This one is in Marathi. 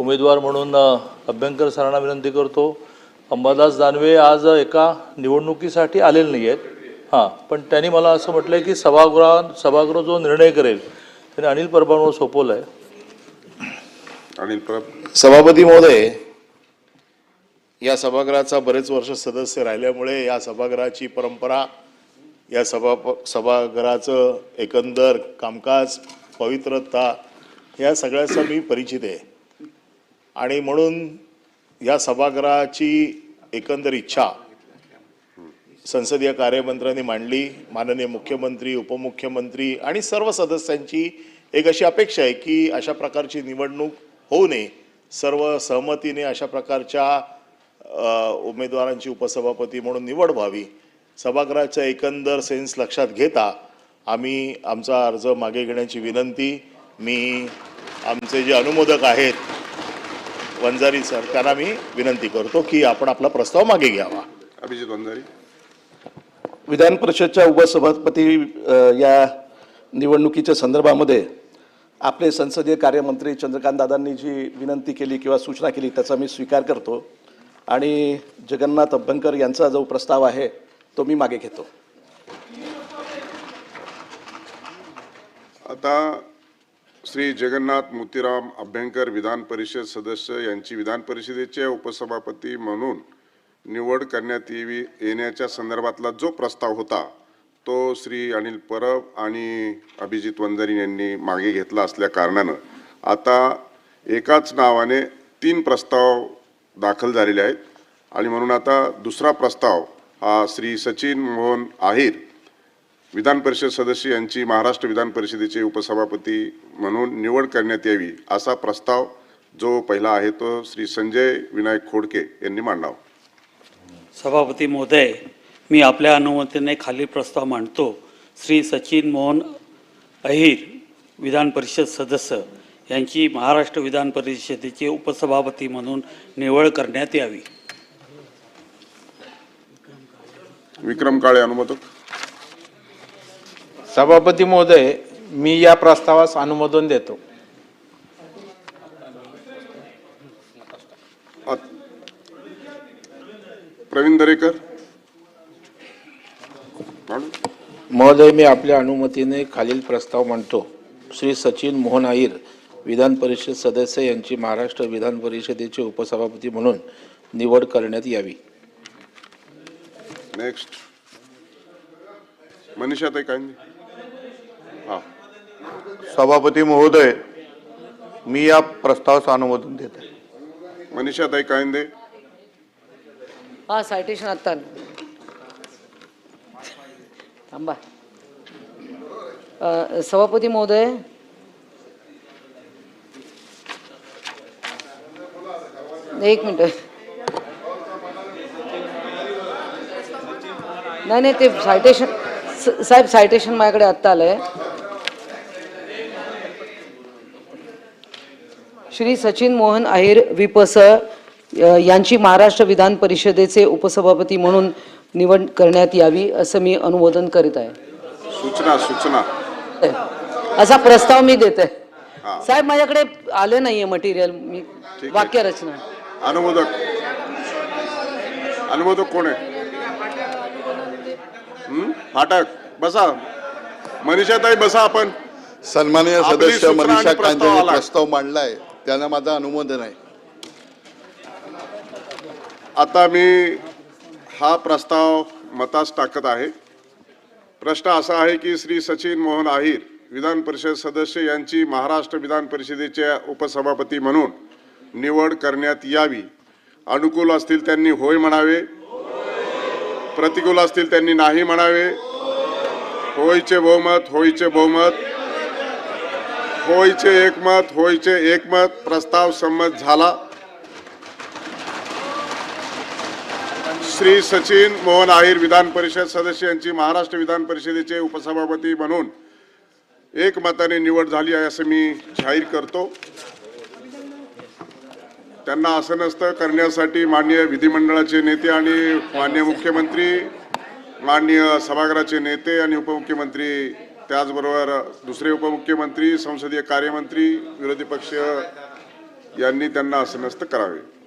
उमेदवार म्हणून अभ्यंकर सरांना विनंती करतो. अंबादास दानवे आज एका निवडणुकीसाठी आलेले नाही आहेत. हां, पण त्यांनी मला असं म्हटलं आहे की सभागृह जो निर्णय करेल त्याने अनिल परबांवर सोपवलं आहे. अनिल परब. सभापती महोदय, या सभागृहाचा बरेच वर्ष सदस्य राहिल्यामुळे या सभागृहाची परंपरा, या सभागृहाचं एकंदर कामकाज, पवित्रता या सगळ्याचा मी परिचित आहे. आणि म्हणून या सभागृहाची एकंदर इच्छा संसदीय कार्यमंत्र्यांनी मांडली. माननीय मुख्यमंत्री, उपमुख्यमंत्री आणि सर्व सदस्यांची एक अशी अपेक्षा आहे की अशा प्रकारची निवडणूक होऊ नये. सर्व सहमतीने अशा प्रकारच्या उमेदवारांची उपसभापती म्हणून निवड व्हावी. सभागृहाचा एकंदर सेन्स लक्षात घेता आम्ही आमचा अर्ज मागे घेण्याची विनंती मी आमचे जे अनुमोदक आहेत वंजारी सर त्यांना मी विनंती करतो की आपण आपला प्रस्ताव मागे घ्यावा. अभिजित वंजारी. विधान परिषदच्या उपसभापती या निवडणुकीच्या संदर्भामध्ये आपले संसदीय कार्यमंत्री चंद्रकांत दादांनी जी विनंती केली किंवा सूचना केली त्याचा मी स्वीकार करतो आणि जगन्नाथ अभ्यंकर यांचा जो प्रस्ताव आहे तो मी मागे घेतो. आता श्री जगन्नाथ मोतीराम अभ्यंकर विधान परिषद सदस्य यांची विधान परिषदेचे उपसभापती म्हणून निवड करण्यात येण्याच्या संदर्भातला जो प्रस्ताव होता तो श्री अनिल परब आणि अभिजित वंजारी यांनी मागे घेतला असल्या कारणानं आता एकाच नावाने 3 प्रस्ताव दाखल झालेले आहेत. आणि म्हणून आता दुसरा प्रस्ताव हा श्री सचिन मोहन आहिर विधान परिषद सदस्य यांची महाराष्ट्र विधान परिषदेचे उपसभापती म्हणून निवड करण्यात यावी असा प्रस्ताव जो पहिला आहे तो श्री संजय विनायक खोडके यांनी मांडावा. सभापती महोदय, मी आपल्या अनुमतीने खाली प्रस्ताव मांडतो. श्री सचिन मोहन अहिर विधान परिषद सदस्य यांची महाराष्ट्र विधान परिषदेचे उपसभापती म्हणून निवड करण्यात यावी. विक्रम काळे अनुमोदक. सभापती महोदय, मी या प्रस्तावास अनुमोदन देतो. प्रवीण दरेकर. महोदय, मी आपल्या अनुमतीने खालील प्रस्ताव मांडतो. श्री सचिन मोहन आहिर विधान परिषद सदस्य यांची महाराष्ट्र विधान परिषदेचे उपसभापती म्हणून निवड करण्यात यावी. नेक्स्ट मनीषाताई कांदे. सभापती महोदय, मी या प्रस्तावास अनुमोदन देतो. मनीषाताई कांदे. हा, सायटेशन आत्ता थांबा. सभापती महोदय, एक मिनिट. नाही ते सायटेशन साहेब, सायटेशन माझ्याकडे आत्ता आलंय. श्री सचिन मोहन आहिर विपस यांची महाराष्ट्र विधान परिषदेचे उपसभापती म्हणून निवड करण्यात यावी असं मी अनुमोदन करीत आहे. सूचना असा प्रस्ताव मी देते. साहेब, माझ्याकडे आलं नाहीये मटेरियल. मी वाक्यरचना. अनुमोदक कोण आहे? फाटक बसा. मनीषाताई बसा. आपण सन्माननीय सदस्य मनीषा कांदेने प्रस्ताव मांडलाय, त्यांना माझं अनुमोदन आहे. आता मी हा प्रस्ताव मतास टाकत आहे. प्रश्न असा आहे की श्री सचिन मोहन आहिर विधान परिषद सदस्य यांची महाराष्ट्र विधान परिषदेच्या उपसभापती म्हणून निवड करण्यात यावी. अनुकूल असतील त्यांनी होय म्हणावे, प्रतिकूल असतील त्यांनी नाही म्हणावे. होयचे बहुमत, होयचे बहुमत, होयचे एकमत, होयचे एकमत. प्रस्ताव संमत झाला. श्री सचिन मोहन आहिर विधान परिषद सदस्य यांची महाराष्ट्र विधान परिषदेचे उपसभापती म्हणून एकमताने निवड झाली आहे असं मी जाहीर करतो. त्यांना आसनस्थ करण्यासाठी माननीय विधिमंडळाचे नेते आणि माननीय मुख्यमंत्री, माननीय सभागृहाचे नेते आणि उपमुख्यमंत्री, त्याचबरोबर दुसरे उपमुख्यमंत्री, संसदीय कार्यमंत्री, विरोधी पक्ष यांनी त्यांना असं नसतं करावे.